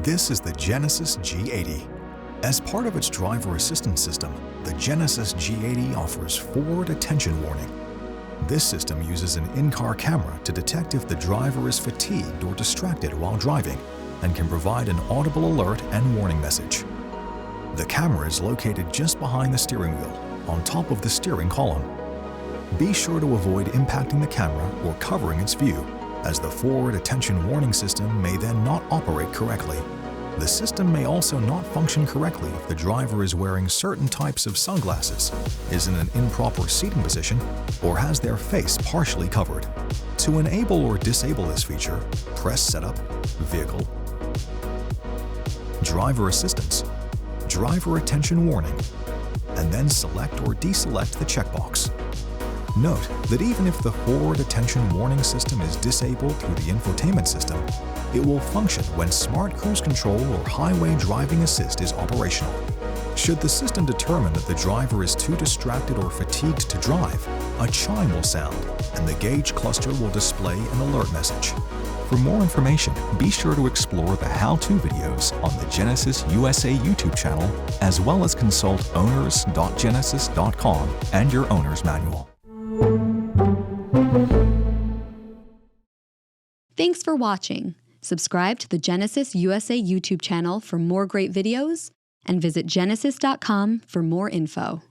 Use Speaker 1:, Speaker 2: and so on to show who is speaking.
Speaker 1: This is the Genesis G80. As part of its driver assistance system, the Genesis G80 offers forward attention warning. This system uses an in-car camera to detect if the driver is fatigued or distracted while driving and can provide an audible alert and warning message. The camera is located just behind the steering wheel, on top of the steering column. Be sure to avoid impacting the camera or covering its view, as the forward attention warning system may then not operate correctly. The system may also not function correctly if the driver is wearing certain types of sunglasses, is in an improper seating position, or has their face partially covered. To enable or disable this feature, press Setup, Vehicle, Driver Assistance, Driver Attention Warning, and then select or deselect the checkbox. Note that even if the forward attention warning system is disabled through the infotainment system, it will function when Smart Cruise Control or Highway Driving Assist is operational. Should the system determine that the driver is too distracted or fatigued to drive, a chime will sound and the gauge cluster will display an alert message. For more information, be sure to explore the how-to videos on the Genesis USA YouTube channel, as well as consult owners.genesis.com and your owner's manual.
Speaker 2: Thanks for watching. Subscribe to the Genesis USA YouTube channel for more great videos and visit genesis.com for more info.